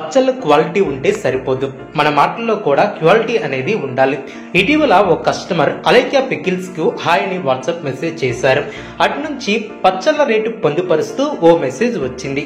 పచ్చళ్ళ క్వాలిటీ ఉంటే సరిపోదు, మన మాటల్లో కూడా క్వాలిటీ అనేది ఉండాలి. ఇటీవల ఓ కస్టమర్ అలైక్యా పికిల్స్ కు హాయ్ అని వాట్సాప్ మెసేజ్ చేశారు. అటు నుంచి పచ్చళ్ళ రేటు పొందుపరుస్తూ ఓ మెసేజ్ వచ్చింది.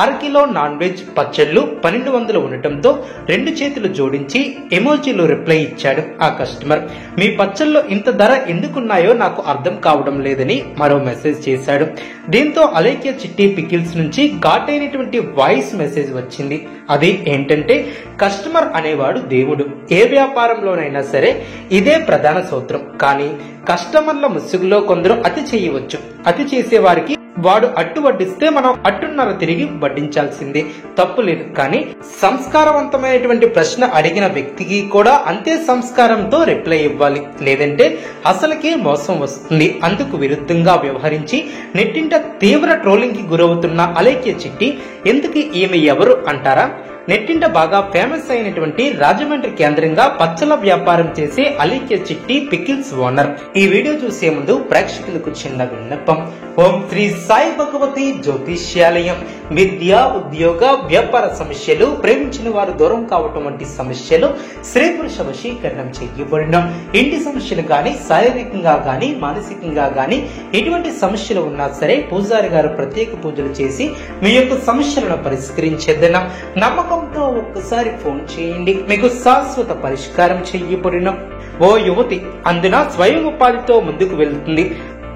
6 కిలో నాన్ వెజ్ పచ్చళ్ళు 1200 ఉండటంతో 2 చేతులు జోడించి ఎమోజీలో రిప్లై ఇచ్చాడు ఆ కస్టమర్. మీ పచ్చళ్ళు ఇంత ధర ఎందుకున్నాయో నాకు అర్థం కావడం లేదని మరో మెసేజ్ చేశాడు. దీంతో అలైక్యా చిట్టి పికిల్స్ నుంచి ఘాటైనటువంటి వాయిస్ మెసేజ్ వచ్చింది. అది ఏంటంటే, కస్టమర్ అనేవాడు దేవుడు. ఏ వ్యాపారంలోనైనా సరే ఇదే ప్రధాన సూత్రం. కానీ కస్టమర్ల ముసుగులో కొందరు అతి చేయవచ్చు. అతి చేసేవారికి వాడు అట్టు వడ్డిస్తే మనం అట్టున్నర తిరిగి వడ్డించాల్సిందే, తప్పు లేదు. కానీ సంస్కారవంతమైనటువంటి ప్రశ్న అడిగిన వ్యక్తికి కూడా అంతే సంస్కారంతో రిప్లై ఇవ్వాలి, లేదంటే అసలుకే మోసం వస్తుంది. అందుకు విరుద్ధంగా వ్యవహరించి నెట్టింట తీవ్ర ట్రోలింగ్ కి గురవుతున్న అలైక్యా చిట్టి ఎందుకు ఈమె ఎవరు అంటారా? నెట్టింట బాగా ఫేమస్ అయినటువంటి రాజమండ్రి కేంద్రంగా పచ్చల వ్యాపారం చేసే అలైక్యా చిట్టి పికిల్స్ ఓనర్. ఈ వీడియో చూసే ముందు ప్రేక్షకులకు చిన్న విన్నపం. ఓం శ్రీ సాయి భగవతి జ్యోతిష్యాలయం. విద్య, ఉద్యోగ, వ్యాపార సమస్యలు, ప్రేమించిన వారు దూరం కావటం వంటి సమస్యలు, స్త్రీ పురుష వశీకరణం చేయబడడం, ఇంటి సమస్యలు గాని, శారీరకంగా గాని, మానసికంగా గాని ఎటువంటి సమస్యలు ఉన్నా సరే పూజారి గారు ప్రత్యేక పూజలు చేసి మీ యొక్క సమస్యలను పరిష్కరించేద్దాం. నమ్మకంతో ఒక్కసారి ఫోన్ చేయండి, మీకు శాశ్వత పరిష్కారం చేయబడిన. ఓ యువతి అందున స్వయం ఉపాధితో ముందుకు వెళ్తుంది.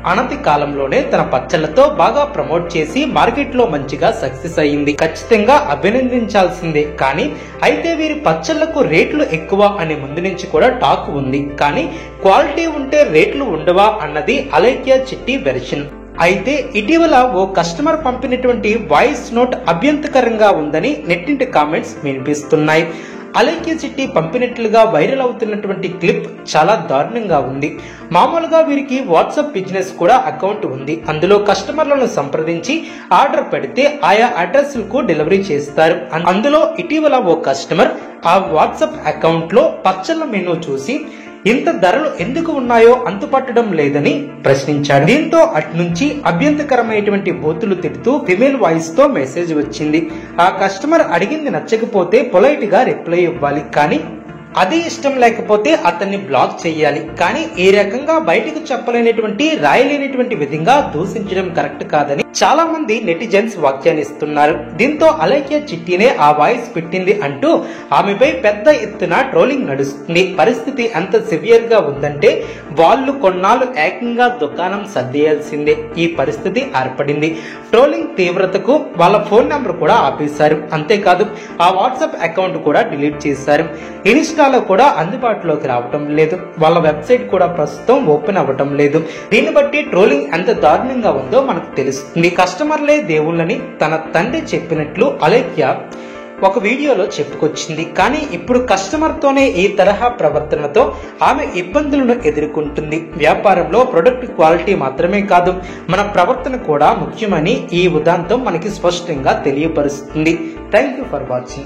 అనతి కాలంలోనే తన పచ్చళ్లతో బాగా ప్రమోట్ చేసి మార్కెట్ లో మంచిగా సక్సెస్ అయ్యింది. ఖచ్చితంగా అభినందించాల్సిందే. కానీ అయితే వీరి పచ్చళ్లకు రేట్లు ఎక్కువ అనే ముందు నుంచి కూడా టాక్ ఉంది. కానీ క్వాలిటీ ఉంటే రేట్లు ఉండవా అన్నది అలైక్యా చిట్టి వెర్షన్. అయితే ఇటీవల ఓ కస్టమర్ పంపినటువంటి వాయిస్ నోట్ అభ్యంతకరంగా ఉందని నెట్టింటి కామెంట్స్ వినిపిస్తున్నాయి. అలైక్యా చిట్టి పంపినట్లుగా వైరల్ అవుతున్నటువంటి క్లిప్ చాలా దారుణంగా ఉంది. మామూలుగా వీరికి వాట్సాప్ బిజినెస్ కూడా అకౌంట్ ఉంది. అందులో కస్టమర్లను సంప్రదించి ఆర్డర్ పెడితే ఆయా అడ్రస్ కు డెలివరీ చేస్తారు. అందులో ఇటీవల ఓ కస్టమర్ ఆ వాట్సాప్ అకౌంట్ లో పచ్చళ్ళ మెనూ చూసి ఇంత ధరలు ఎందుకు ఉన్నాయో అంతుపట్టడం లేదని ప్రశ్నించాడు. దీంతో అటు నుంచి అభ్యంతరకరమైనటువంటి బూతులు తిడుతూ ఫిమేల్ వాయిస్ తో మెసేజ్ వచ్చింది. ఆ కస్టమర్ అడిగింది నచ్చకపోతే పొలైట్ గా రిప్లై ఇవ్వాలి, కానీ అదే ఇష్టం లేకపోతే అతన్ని బ్లాక్ చేయాలి. కానీ ఈ రకంగా బయటకు చెప్పలేనటువంటి, రాయలేనటువంటి విధంగా దూషించడం కరెక్ట్ కాదని చాలా మంది నెటిజన్స్ వ్యాఖ్యానిస్తున్నారు. దీంతో అలైక్యా చిట్టినే ఆ వాయిస్ పెట్టింది అంటూ ఆమెపై పెద్ద ఎత్తున ట్రోలింగ్ నడుస్తుంది. పరిస్థితి ఎంత సివియర్ గా ఉందంటే వాళ్ళు కొన్నాళ్ళు ఏకంగా దుకాణం సర్దేయాల్సిందే ఈ పరిస్థితి ఏర్పడింది. ట్రోలింగ్ తీవ్రతకు వాళ్ళ ఫోన్ నెంబర్ కూడా ఆపేశారు. అంతేకాదు ఆ వాట్సాప్ అకౌంట్ కూడా డిలీట్ చేశారు. ఇన్స్టాలో కూడా అందుబాటులోకి రావటం లేదు. వాళ్ళ వెబ్సైట్ కూడా ప్రస్తుతం ఓపెన్ అవ్వటం లేదు. దీన్ని బట్టి ట్రోలింగ్ ఎంత దారుణంగా ఉందో మనకు తెలుస్తుంది. కస్టమర్లే దేవుళ్ళని తన తండ్రి చెప్పినట్లు అలైక్యా ఒక వీడియోలో చెప్పుకొచ్చింది. కానీ ఇప్పుడు కస్టమర్ తోనే ఈ తరహా ప్రవర్తనతో ఆమె ఇబ్బందులను ఎదుర్కొంటుంది. వ్యాపారంలో ప్రొడక్ట్ క్వాలిటీ మాత్రమే కాదు, మన ప్రవర్తన కూడా ముఖ్యమని ఈ ఉదాంతం మనకి స్పష్టంగా తెలియపరుస్తుంది. Thank you for watching.